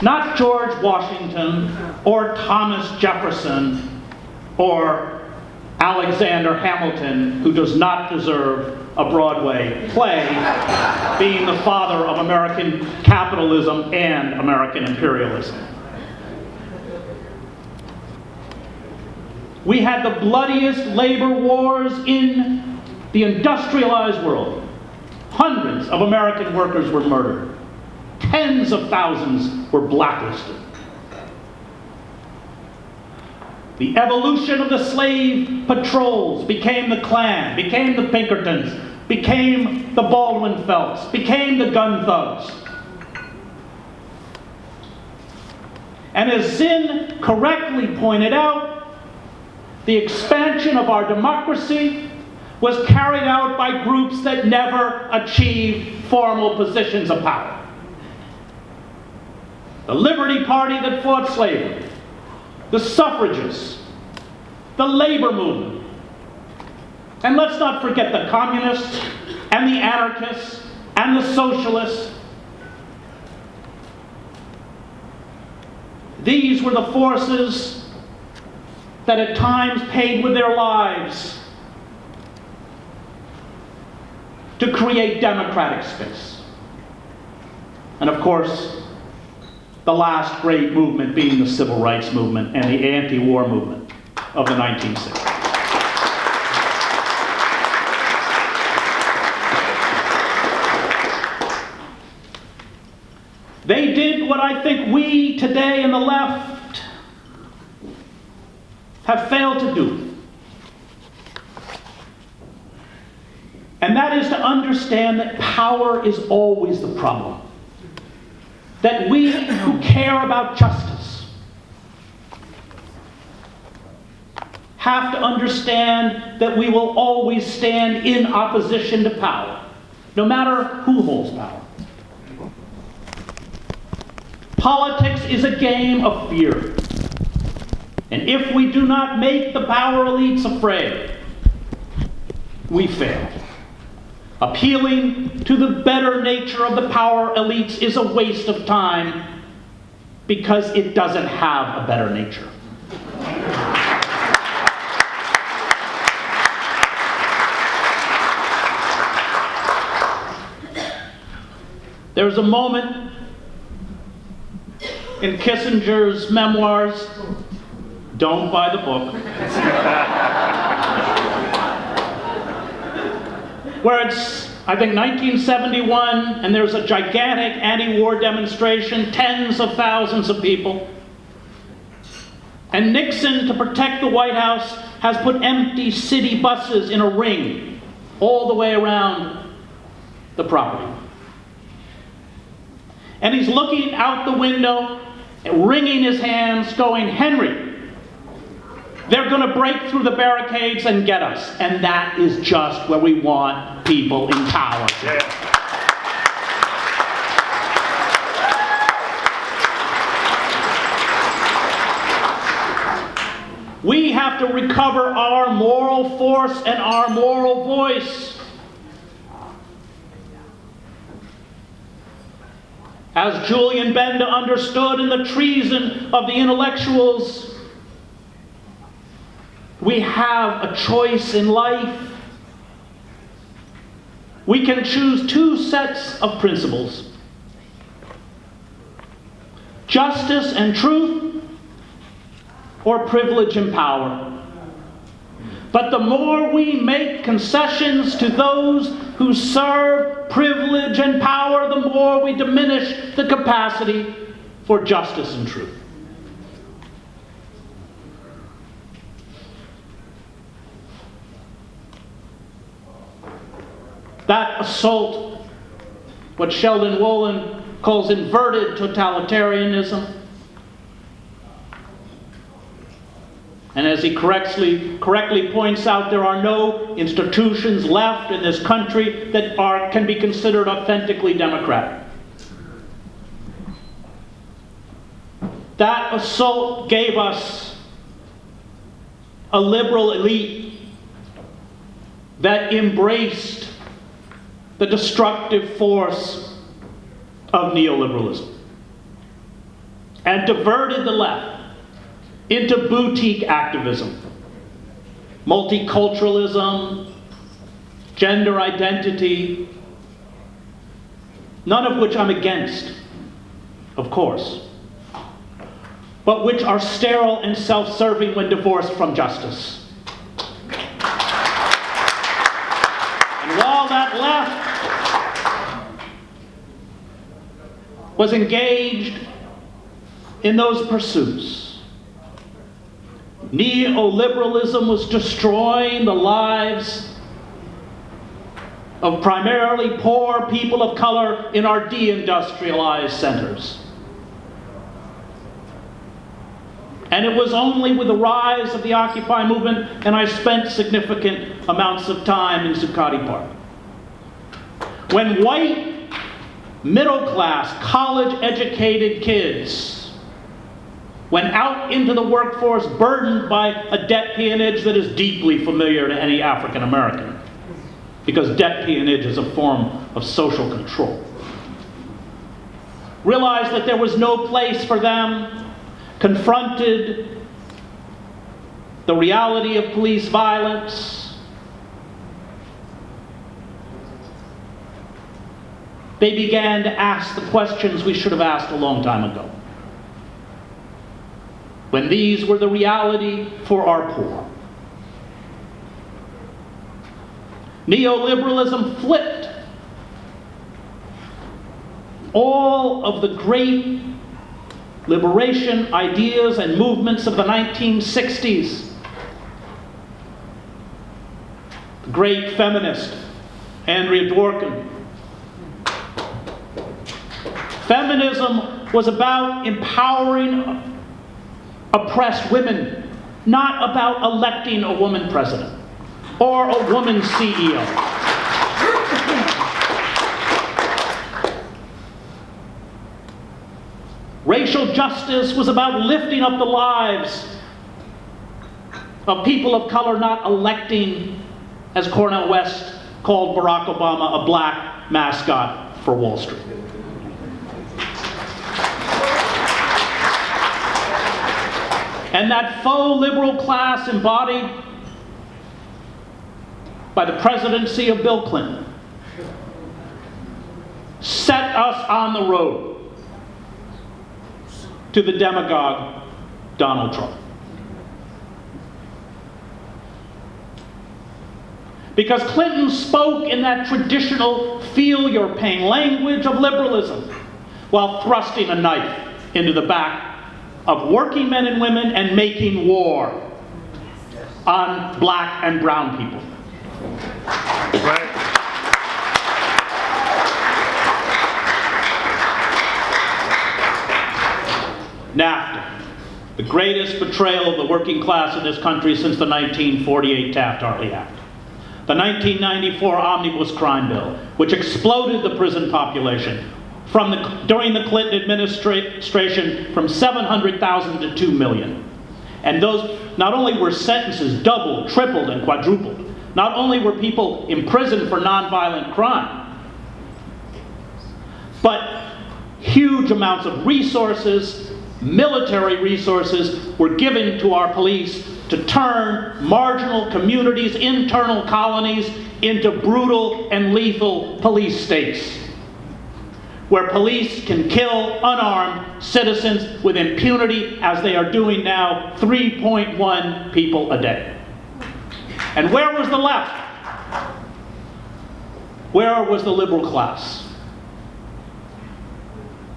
Not George Washington or Thomas Jefferson or Alexander Hamilton, who does not deserve a Broadway play, being the father of American capitalism and American imperialism. We had the bloodiest labor wars in the industrialized world. Hundreds of American workers were murdered. Tens of thousands were blacklisted. The evolution of the slave patrols became the Klan, became the Pinkertons, became the Baldwin Felts, became the gun thugs. And as Zinn correctly pointed out, the expansion of our democracy was carried out by groups that never achieved formal positions of power. The Liberty Party that fought slavery, the suffragists, the labor movement, and let's not forget the communists and the anarchists and the socialists. These were the forces that at times paid with their lives to create democratic space. And of course, the last great movement being the civil rights movement and the anti-war movement of the 1960s. They did what I think we today in the left have failed to do. And that is to understand that power is always the problem. That we who care about justice have to understand that we will always stand in opposition to power, no matter who holds power. Politics is a game of fear. And if we do not make the power elites afraid, we fail. Appealing to the better nature of the power elites is a waste of time because it doesn't have a better nature. There's a moment in Kissinger's memoirs, don't buy the book, where it's, I think, 1971, and there's a gigantic anti-war demonstration, tens of thousands of people. And Nixon, to protect the White House, has put empty city buses in a ring all the way around the property. And he's looking out the window, wringing his hands, going, "Henry, they're going to break through the barricades and get us." And that is just where we want people in power. We have to recover our moral force and our moral voice. As Julian Benda understood in The Treason of the Intellectuals, we have a choice in life. We can choose two sets of principles: justice and truth, or privilege and power. But the more we make concessions to those who serve privilege and power, the more we diminish the capacity for justice and truth. That assault, what Sheldon Wolin calls inverted totalitarianism, and as he correctly points out, there are no institutions left in this country that can be considered authentically democratic. That assault gave us a liberal elite that embraced the destructive force of neoliberalism. and diverted the left into boutique activism, multiculturalism, gender identity, none of which I'm against, of course, but which are sterile and self-serving when divorced from justice. And while that left was engaged in those pursuits, neoliberalism was destroying the lives of primarily poor people of color in our deindustrialized centers. And it was only with the rise of the Occupy movement, and I spent significant amounts of time in Zuccotti Park, when white, middle-class, college-educated kids went out into the workforce burdened by a debt peonage that is deeply familiar to any African American, because debt peonage is a form of social control. Realized that there was no place for them, confronted the reality of police violence. They began to ask the questions we should have asked a long time ago, when these were the reality for our poor. Neoliberalism flipped all of the great liberation ideas and movements of the 1960s. The great feminist, Andrea Dworkin. Feminism was about empowering oppressed women, not about electing a woman president or a woman CEO. Racial justice was about lifting up the lives of people of color, not electing, as Cornel West called Barack Obama, a black mascot for Wall Street. And that faux liberal class embodied by the presidency of Bill Clinton set us on the road to the demagogue Donald Trump. Because Clinton spoke in that traditional feel your pain language of liberalism while thrusting a knife into the back of working men and women and making war on black and brown people. Right. NAFTA, the greatest betrayal of the working class in this country since the 1948 Taft-Hartley Act. The 1994 Omnibus Crime Bill, which exploded the prison population during the Clinton administration from 700,000 to 2 million. And those, not only were sentences doubled, tripled, and quadrupled, not only were people imprisoned for nonviolent crime, but huge amounts of resources, military resources, were given to our police to turn marginal communities, internal colonies, into brutal and lethal police states, where police can kill unarmed citizens with impunity, as they are doing now, 3.1 people a day. And where was the left? Where was the liberal class?